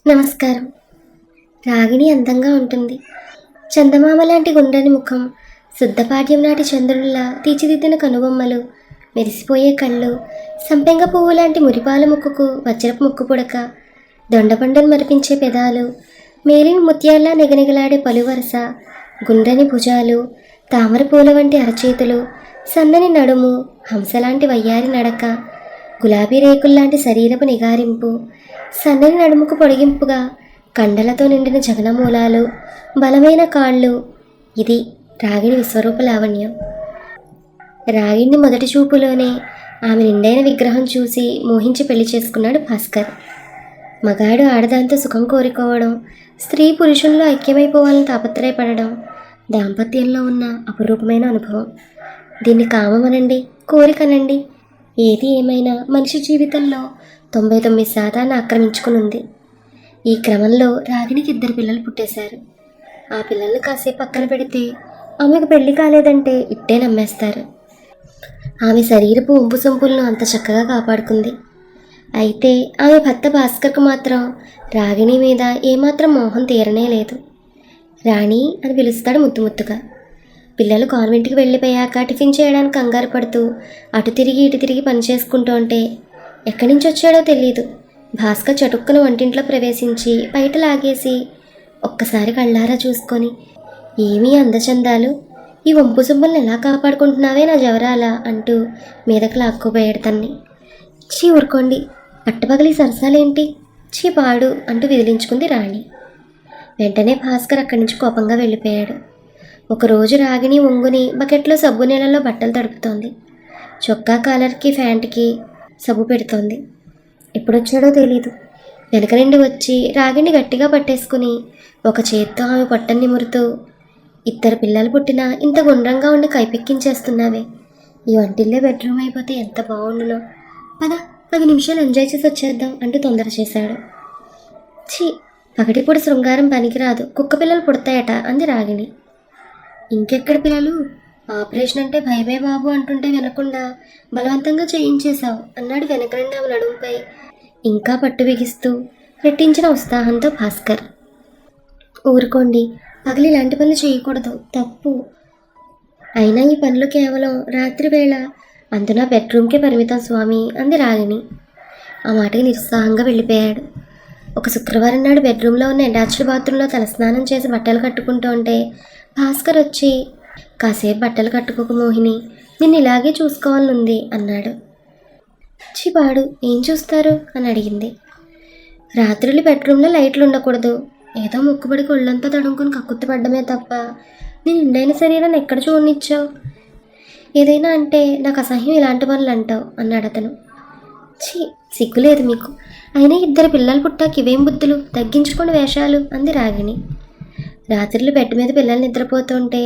నమస్కారం. రాగిణి అందంగా ఉంటుంది. చందమామ లాంటి గుండ్రని ముఖం, శుద్ధపాడ్యం నాటి చంద్రునిలా తీర్చిదిద్దిన కనుబొమ్మలు, మెరిసిపోయే కళ్ళు, సంపెంగ పువ్వు లాంటి మురిపాల ముక్కుకు వజ్రపు ముక్కు పుడక, దొండపండును మరిపించే పెదాలు, మేలిమి ముత్యాల్లా నిగనిగలాడే పలువరస, గుండ్రని భుజాలు, తామర పూల వంటి అరచేతులు, సన్నని నడుము, హంసలాంటి వయ్యారి నడక, గులాబీ రేకుల్లాంటి శరీరపు నిగారింపు, సన్నని నడుముకు పొడిగింపుగా కండలతో నిండిన జగనమూలాలు, బలమైన కాళ్ళు. ఇది రాగిణి విశ్వరూప లావణ్యం. రాగిణ్ణి మొదటి చూపులోనే ఆమె నిండైన విగ్రహం చూసి మోహించి పెళ్లి చేసుకున్నాడు భాస్కర్. మగాడు ఆడదాంతో సుఖం కోరుకోవడం, స్త్రీ పురుషుల్లో ఐక్యమైపోవాలని తాపత్రయపడడం దాంపత్యంలో ఉన్న అపురూపమైన అనుభవం. దీన్ని కామమనండి, కోరికనండి, ఏది ఏమైనా మనిషి జీవితంలో 99% ఆక్రమించుకునుంది. ఈ క్రమంలో రాగిణికి 2 పిల్లలు పుట్టేశారు. ఆ పిల్లల్ని కాసేపు పక్కన పెడితే ఆమెకు పెళ్లి కాలేదంటే ఇట్టే నమ్మేస్తారు. ఆమె శరీరపు ఉంపు సొంపులను అంత చక్కగా కాపాడుకుంది. అయితే ఆమె భర్త భాస్కర్కు మాత్రం రాగిణి మీద ఏమాత్రం మోహం తీరనే లేదు. రాణి అని పిలుస్తాడు ముద్దు ముద్దుగా. పిల్లలు కాన్వెంట్కి వెళ్ళిపోయాక టిఫిన్ చేయడానికి కంగారు పడుతూ అటు తిరిగి ఇటు తిరిగి పని చేసుకుంటూ ఉంటే ఎక్కడి నుంచి వచ్చాడో తెలియదు. భాస్కర్ చటుక్కున వంటింట్లో ప్రవేశించి బయట లాగేసి ఒక్కసారి కళ్ళారా చూసుకొని, ఏమీ అందచందాలు, ఈ వంపు సొమ్ములను ఎలా కాపాడుకుంటున్నావే నా జవరాలా అంటూ మీదకు లాక్కోపోయాడు తన్ని. చీ ఊరుకోండి, పట్టపగలి సరసాలేంటి, చీ పాడు అంటూ విదిలించుకుంది రాణి. వెంటనే భాస్కర్ అక్కడి నుంచి కోపంగా వెళ్ళిపోయాడు. ఒకరోజు రాగిణి ఒంగుని బకెట్లో సబ్బు నీళ్ళలో బట్టలు తడుపుతోంది. చొక్కా కాలర్కి ప్యాంటుకి సబ్బు పెడుతోంది. ఎప్పుడొచ్చాడో తెలీదు. వెనక నుండి వచ్చి రాగిణి గట్టిగా పట్టేసుకుని ఒక చేత్తో ఆమె పొట్టని నిమురుతూ, 2 పిల్లలు పుట్టినా ఇంత గుండ్రంగా ఉండి కైపెక్కించేస్తున్నావే, ఈ వంటిల్లే బెడ్రూమ్ అయిపోతే ఎంత బాగుండునో, 10 నిమిషాలు ఎంజాయ్ చేసి వచ్చేద్దాం అంటూ తొందర చేశాడు. ఛీ, పగటిపూడి శృంగారం పనికిరాదు, కుక్క పిల్లలు పుడతాయట అంది రాగిణి. ఇంకెక్కడ పిల్లలు, ఆపరేషన్ అంటే భయమే బాబు అంటుంటే వినకుండా బలవంతంగా చేయించేశావు అన్నాడు వెనకరండి ఆమె నడుముపై ఇంకా పట్టు బిగిస్తూ రెట్టించిన ఉత్సాహంతో భాస్కర్. ఊరుకోండి, పగలు ఇలాంటి పనులు చేయకూడదు, తప్పు. అయినా ఈ పనులు కేవలం రాత్రి వేళ, అందున బెడ్రూమ్కే పరిమితం స్వామి అంది రాగిణి. ఆ మాటకి నిరుత్సాహంగా వెళ్ళిపోయాడు. ఒక శుక్రవారం నాడు బెడ్రూమ్లో ఉన్న అటాచ్డ్ బాత్రూంలో తలస్నానం చేసి బట్టలు కట్టుకుంటూ ఉంటే భాస్కర్ వచ్చి, కాసేపు బట్టలు కట్టుకోక మోహిని, నిన్ను ఇలాగే చూసుకోవాలనుంది అన్నాడు. చిపాడు, ఏం చూస్తారు అని అడిగింది. రాత్రులు బెడ్రూమ్లో లైట్లు ఉండకూడదు, ఏదో ముక్కుబడికి ఒళ్ళంతా తడుముకుని కక్కుర్తిపడ్డమే తప్ప నేను నిండైన శరీరాన్ని ఎక్కడ చూడనిచ్చావు, ఏదైనా అంటే నాకు అసహ్యం ఇలాంటి పనులు అంటావు అన్నాడు అతను. ఛీ, సిగ్గులేదు మీకు, అయినా 2 పిల్లలు పుట్టాక ఇవేం బుద్ధులు, తగ్గించుకోండి వేషాలు అంది రాగిణి. రాత్రులు బెడ్ మీద పిల్లలు నిద్రపోతుంటే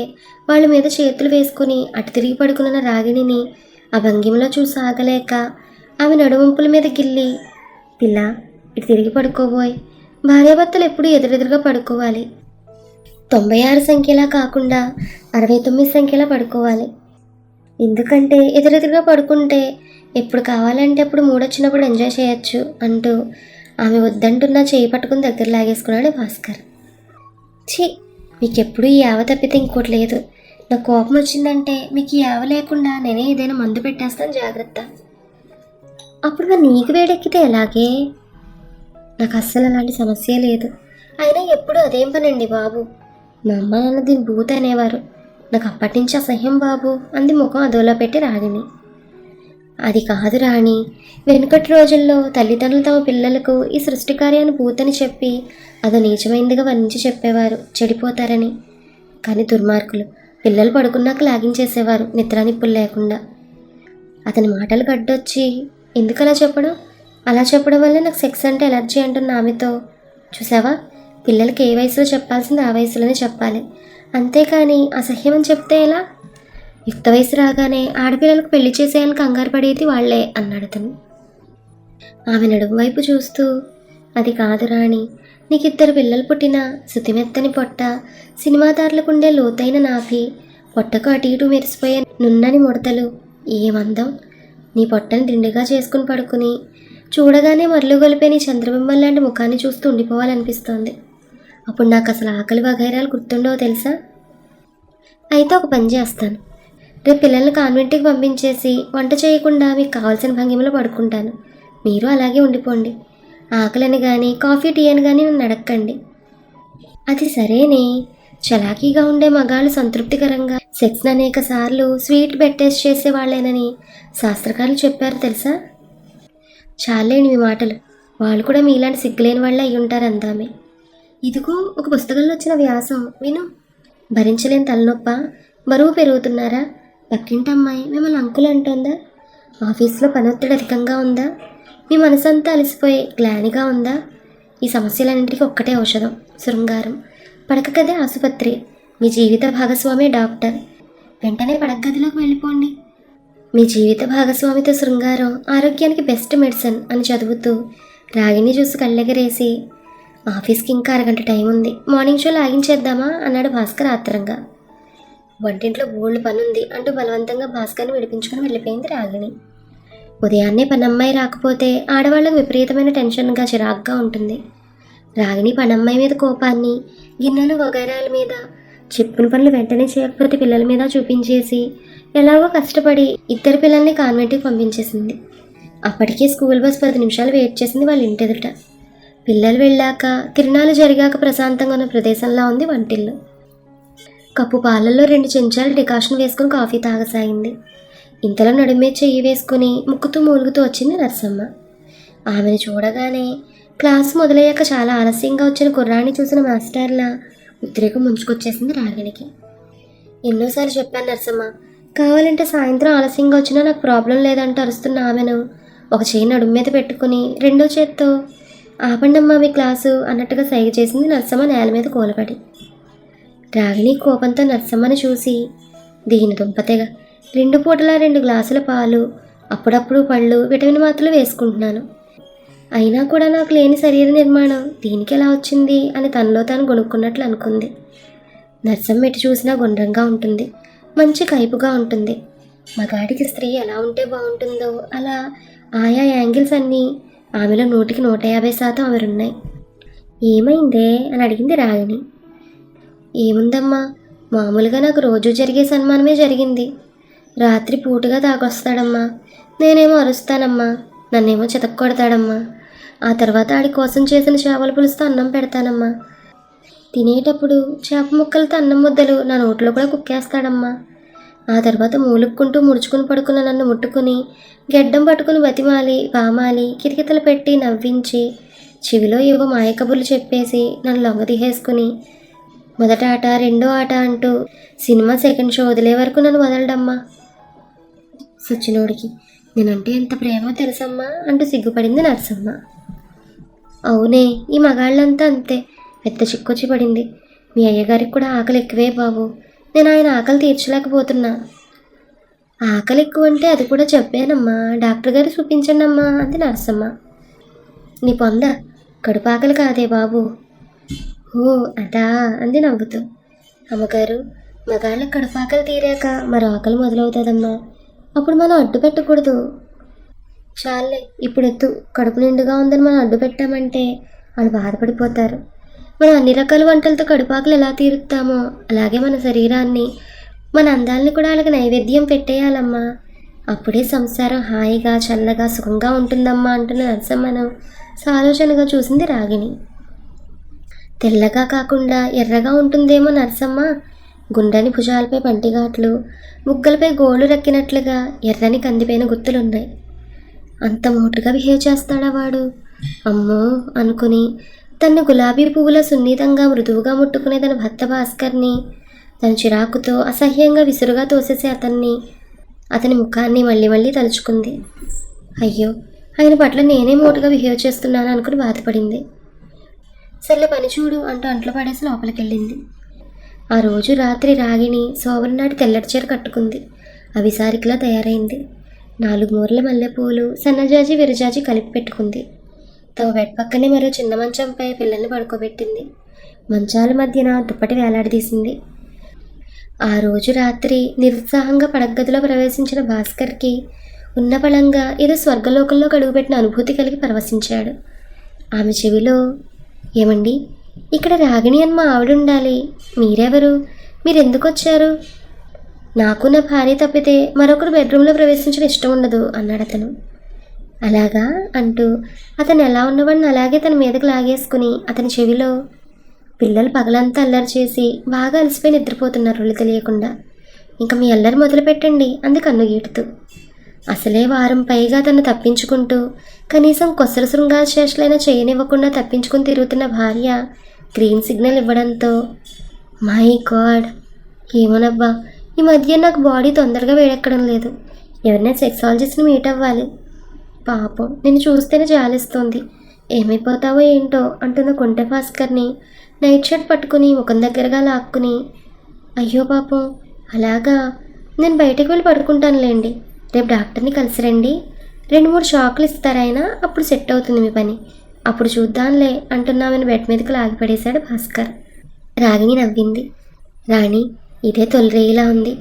వాళ్ళ మీద చేతులు వేసుకుని అటు తిరిగి పడుకున్న రాగిణిని ఆ భంగిమలో చూసి ఆగలేక ఆమె నడువంపుల మీద గిల్లి, పిల్ల ఇటు తిరిగి పడుకోబోయ్, భార్యాభర్తలు ఎప్పుడు ఎదురెదురుగా పడుకోవాలి, 96 సంఖ్యలా కాకుండా 69 సంఖ్యలా పడుకోవాలి, ఎందుకంటే ఎదురెదురుగా పడుకుంటే ఎప్పుడు కావాలంటే అప్పుడు మూడొచ్చినప్పుడు ఎంజాయ్ చేయొచ్చు అంటూ ఆమె వద్దంటున్నా చేయి పట్టుకుని దగ్గర లాగేసుకున్నాడు భాస్కర్. ఛీ, మీకెప్పుడు ఈ యావ తప్పితే ఇంకోటి లేదు, నాకు కోపం వచ్చిందంటే మీకు ఈ యావ లేకుండా నేనే ఏదైనా మందు పెట్టేస్తాను, జాగ్రత్త. అప్పుడు మరి నీకు వేడెక్కితే ఎలాగే? నాకు అస్సలు అలాంటి సమస్య లేదు, అయినా ఎప్పుడు అదేం పనండి బాబు, మా అమ్మ నాన్న దీని భూత అనేవారు, నాకు అప్పటి నుంచి అసహ్యం బాబు అంది ముఖం అదోలా పెట్టి రాగిణి. అది కాదు రాణి, వెనుకటి రోజుల్లో తల్లిదండ్రులు తమ పిల్లలకు ఈ సృష్టి కార్యాన్ని భూతని చెప్పి అదో నీచమైందిగా వర్ణించి చెప్పేవారు, చెడిపోతారని. కానీ దుర్మార్గులు పిల్లలు పడుకున్నాక లాగించేసేవారు నిద్రానిప్పులు లేకుండా. అతని మాటలు గడ్డొచ్చి, ఎందుకు అలా చెప్పడం వల్ల నాకు సెక్స్ అంటే ఎలర్జీ అంటున్న ఆమెతో, చూసావా, పిల్లలకి ఏ వయసులో చెప్పాల్సింది ఆ వయసులోనే చెప్పాలి, అంతేకాని అసహ్యం అని చెప్తే ఎలా, యుక్త వయసు రాగానే ఆడపిల్లలకు పెళ్లి చేసేయాలని కంగారు పడేది వాళ్లే అన్నాడు అతను. ఆమె నడుము వైపు చూస్తూ, అది కాదు రాణి, నీకు 2 పిల్లలు పుట్టినా శుతిమెత్తని పొట్ట, సినిమాదారులకుండే లోతైన నాభి, పొట్టకు అటు ఇటు మెరిసిపోయే నున్నని ముడతలు, ఏమందం, నీ పొట్టని దిండుగా చేసుకుని పడుకుని చూడగానే మరలు గొలిపే నీ చంద్రబింబం లాంటి ముఖాన్ని చూస్తూ ఉండిపోవాలనిపిస్తోంది. అప్పుడు నాకు అసలు ఆకలి వగైరాలు గుర్తుండవో తెలుసా? అయితే ఒక పని చేస్తాను, రేపు పిల్లల్ని కాన్వెంట్కి పంపించేసి వంట చేయకుండా మీకు కావాల్సిన భంగిమలో పడుకుంటాను. మీరు అలాగే ఉండిపోండి. ఆకలిని కానీ కాఫీ టీ అని కానీ నన్ను అడగండి. అది సరేనే, చలాకీగా ఉండే మగాళ్ళు సంతృప్తికరంగా సెక్స్ని అనేక సార్లు స్వీట్ బెడ్ టెస్ట్ చేసేవాళ్ళేనని శాస్త్రకారులు చెప్పారు తెలుసా? చాలేండి మీ మాటలు, వాళ్ళు కూడా మీలాంటి సిగ్గులేని వాళ్ళే అయి ఉంటారు అందామే. ఇదిగో ఒక పుస్తకంలో వచ్చిన వ్యాసం విను. భరించలేని తలనొప్ప, బరువు పెరుగుతున్నారా, పక్కింటమ్మాయి మిమ్మల్ని అంకులు అంటోందా, ఆఫీస్లో పనొత్తిడి అధికంగా ఉందా, మీ మనసంతా అలసిపోయి గ్లానిగా ఉందా, ఈ సమస్యలన్నింటికీ ఒక్కటే ఔషధం, శృంగారం. పడక గదే ఆసుపత్రి, మీ జీవిత భాగస్వామి డాక్టర్. వెంటనే పడక గదిలోకి వెళ్ళిపోండి. మీ జీవిత భాగస్వామితో శృంగారం ఆరోగ్యానికి బెస్ట్ మెడిసిన్ అని చదువుతూ రాగిణి చూసి కళ్ళెగరేసి, ఆఫీస్కి ఇంకా అరగంట టైం ఉంది, మార్నింగ్ షో లాగించేద్దామా అన్నాడు భాస్కర్ ఆత్రంగా. వంటింట్లో బోల్డ్ పనుంది అంటూ బలవంతంగా భాస్కర్ని విడిపించుకొని వెళ్ళిపోయింది రాగిణి. ఉదయాన్నే పనమ్మాయి రాకపోతే ఆడవాళ్ళకు విపరీతమైన టెన్షన్గా చిరాగ్గా ఉంటుంది. రాగిణి పనమ్మాయి మీద కోపాన్ని, గిన్నెలు వగైరాల మీద, చెప్పిన పనులు వెంటనే చేయకపోతే పిల్లల మీద చూపించేసి ఎలాగో కష్టపడి ఇద్దరు పిల్లల్ని కాన్వెంట్కి పంపించేసింది. అప్పటికే స్కూల్ బస్ 10 నిమిషాలు వెయిట్ చేసింది వాళ్ళ ఇంటి ఎదుట. పిల్లలు వెళ్ళాక తిరునాళ్ళు జరిగాక ప్రశాంతంగా ఉన్న ప్రదేశంలా ఉంది వంటిల్లు. కప్పు పాలల్లో 2 చెంచాలు డికాషన్ వేసుకుని కాఫీ తాగసాగింది. ఇంతలో నడుమే చెయ్యి వేసుకుని ముక్కుతూ మూలుగుతూ వచ్చింది నర్సమ్మ. ఆమెను చూడగానే క్లాస్ మొదలయ్యాక చాలా ఆలస్యంగా వచ్చిన కుర్రాన్ని చూసిన మాస్టర్లా ఉద్రేకం ముంచుకొచ్చేసింది రాగిణికి. ఎన్నోసార్లు చెప్పాను నర్సమ్మ, కావాలంటే సాయంత్రం ఆలస్యంగా వచ్చినా నాకు ప్రాబ్లం లేదంటూ అరుస్తున్న ఆమెను ఒక చేయి నడుము మీద పెట్టుకుని రెండో చేత్తో ఆపండమ్మా మీ క్లాసు అన్నట్టుగా సైగ చేసింది నర్సమ్మ నేల మీద కూలబడి. రాగిణి కోపంతో నర్సమ్మని చూసి, దీని దుంపతెగా 2 పూటలా 2 గ్లాసుల పాలు, అప్పుడప్పుడు పళ్ళు, విటమిన్ మాత్రలు వేసుకుంటున్నాను, అయినా కూడా నాకు లేని శరీర నిర్మాణం దీనికి ఎలా వచ్చింది అని తనలో తాను గొనుక్కున్నట్లు అనుకుంది. నర్సమ్మ ఎటు చూసినా గుండ్రంగా ఉంటుంది, మంచి కైపుగా ఉంటుంది. మగాడికి స్త్రీ ఎలా ఉంటే బాగుంటుందో అలా ఆయా యాంగిల్స్ అన్నీ ఆమెలో 100కి 150% ఆమెరున్నాయి. ఏమైందే అని అడిగింది రాగిణి. ఏముందమ్మా, మామూలుగా నాకు రోజు జరిగే సన్మానమే జరిగింది. రాత్రి పూటగా తాగొస్తాడమ్మా, నేనేమో అరుస్తానమ్మా, నన్నేమో చితక్కొడతాడమ్మా, ఆ తర్వాత ఆడి కోసం చేసిన చేపల పులుసుతో అన్నం పెడతానమ్మా, తినేటప్పుడు చేప ముక్కలతో అన్నం ముద్దలు నా నోట్లో కూడా కుక్కేస్తాడమ్మా, ఆ తర్వాత మూలుక్కుంటూ ముడుచుకుని పడుకున్న నన్ను ముట్టుకుని గెడ్డం పట్టుకుని బతిమాలి పామాలి కిరికితలు పెట్టి నవ్వించి చెవిలో ఏవో మాయకబుర్లు చెప్పేసి నన్ను లొంగదీసేసుకుని మొదట ఆట రెండో ఆట అంటూ సినిమా సెకండ్ షో వదిలే వరకు నన్ను వదలడమ్మా. సచ్చినోడికి నేనంటే ఎంత ప్రేమో తెలుసమ్మా అంటూ సిగ్గుపడింది నర్సమ్మ. అవునే, ఈ మగాళ్ళంతా అంతే, పెద్ద చిక్కొచ్చి పడింది. మీ అయ్యగారికి కూడా ఆకలి ఎక్కువే బాబు, నేను ఆయన ఆకలి తీర్చలేకపోతున్నా. ఆకలి ఎక్కువ అంటే అది కూడా చెప్పానమ్మా, డాక్టర్ గారు చూపించండి అమ్మా అంది నర్సమ్మ. నీ పొంద, కడుపు ఆకలి కాదే బాబు. ఓ అదా అంది నవ్వుతూ. అమ్మగారు, మగాళ్ళ కడుపు ఆకలి తీరాక మరో ఆకలి మొదలవుతుందమ్మా, అప్పుడు మనం అడ్డు పెట్టకూడదు. చాలే ఇప్పుడు ఎత్తు, కడుపు నిండుగా ఉందని మనం అడ్డు పెట్టామంటే వాళ్ళు బాధపడిపోతారు. మనం అన్ని రకాల వంటలతో కడుపాకులు ఎలా తీరుతామో అలాగే మన శరీరాన్ని, మన అందాలని కూడా వాళ్ళకి నైవేద్యం పెట్టేయాలమ్మా, అప్పుడే సంసారం హాయిగా చల్లగా సుఖంగా ఉంటుందమ్మా అంటున్న నర్సమ్మను సాలోచనగా చూసింది రాగిణి. తెల్లగా కాకుండా ఎర్రగా ఉంటుందేమో నర్సమ్మ, గుండ్రని భుజాలపై పంటిఘాట్లు, బుగ్గలపై గోళ్ళు రక్కినట్లుగా ఎర్రని కందిపోయిన గుర్తులున్నాయి. అంత మోటుగా బిహేవ్ చేస్తాడా వాడు, అమ్మో అనుకుని తను గులాబీ పువ్వుల సున్నితంగా మృదువుగా ముట్టుకునే తన భర్త భాస్కర్ని తన చిరాకుతో అసహ్యంగా విసురుగా తోసేసే అతని ముఖాన్ని మళ్ళీ మళ్ళీ తలుచుకుంది. అయ్యో, ఆయన పట్ల నేనే మోటుగా బిహేవ్ చేస్తున్నాను అనుకుని బాధపడింది. సర్లే పని చూడు అంటూ అంట్లో పడేసి లోపలికెళ్ళింది. ఆ రోజు రాత్రి రాగిణి సోమరి నాటి తెల్లటి చీర కట్టుకుంది. అవిసారికలా తయారైంది. 4 మూరల మల్లెపూలు, సన్నజాజి విరజాజి కలిపి పెట్టుకుంది. తమ బెడ్ పక్కనే మరో చిన్న మంచంపై పిల్లల్ని పడుకోబెట్టింది. మంచాల మధ్యన దుప్పటి వేలాడదీసింది. ఆ రోజు రాత్రి నిరుత్సాహంగా పడగదిలో ప్రవేశించిన భాస్కర్కి ఉన్నపళంగా ఏదో స్వర్గలోకంలో అడుగుపెట్టిన అనుభూతి కలిగి పరవశించాడు. ఆమె చెవిలో, ఏమండి, ఇక్కడ రాగిణి అని మా ఆవిడ ఉండాలి. మీరెవరు? మీరెందుకు వచ్చారు? నాకు నా భార్య తప్పితే మరొకరు బెడ్రూమ్లో ప్రవేశించడం ఇష్టం ఉండదు అన్నాడు అతను. అలాగా అంటూ అతను ఎలా ఉన్నవాడిని అలాగే తన మీదకు లాగేసుకుని అతని చెవిలో, పిల్లలు పగలంతా అల్లరి చేసి బాగా అలసిపోయి నిద్రపోతున్నారు ఒళ్ళు తెలియకుండా. ఇంకా మీ అల్లరి మొదలు పెట్టండి అంది కన్ను గీటుతూ. అసలే వారం పైగా తను తప్పించుకుంటూ కనీసం కొసల శృంగార చేష్టలైనా చేయనివ్వకుండా తప్పించుకుని తిరుగుతున్న భార్య గ్రీన్ సిగ్నల్ ఇవ్వడంతో, మై గాడ్, ఏమోనబ్బా, ఈ మధ్య నాకు బాడీ తొందరగా వేడెక్కడం లేదు. ఎవరైనా సెక్సాలజిస్ట్ని మీట్ అవ్వాలి. పాపం, నిన్ను చూస్తేనే జాలిస్తుంది. ఏమైపోతావో ఏంటో అంటున్న కొంటె భాస్కర్ని నైట్ షర్ట్ పట్టుకుని ముఖం దగ్గరగా లాక్కుని, అయ్యో పాపం, అలాగా, నేను బయటకు వెళ్ళి పడుకుంటానులేండి. రేపు డాక్టర్ని కలిసి రండి. 2-3 షాకులు ఇస్తారాయన, అప్పుడు సెట్ అవుతుంది మీ పని. అప్పుడు చూద్దాంలే అంటున్నామని బెడ్ మీదకి లాగిపడేశాడు భాస్కర్. రాగిణి నవ్వింది. రాణి, ఇదే తొలిరేయిలా ఉంది.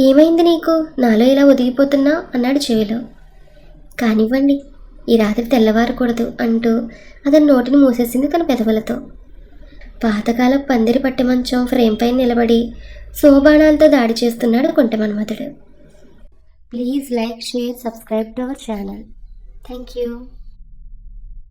ఏమైంది నీకు? నాలో ఇలా ఒదిగిపోతున్నా అన్నాడు చెవిలో. కానివ్వండి, ఈ రాత్రి తెల్లవారకూడదు అంటూ అతని నోటిని మూసేసింది తన పెదవులతో. పాతకాలం పందిరి పట్టె మంచం ఫ్రేమ్ పైన నిలబడి శోభాణాలతో దాడి చేస్తున్నాడు కొంటె మన్మథుడు. Please like, share, subscribe to our channel. Thank you.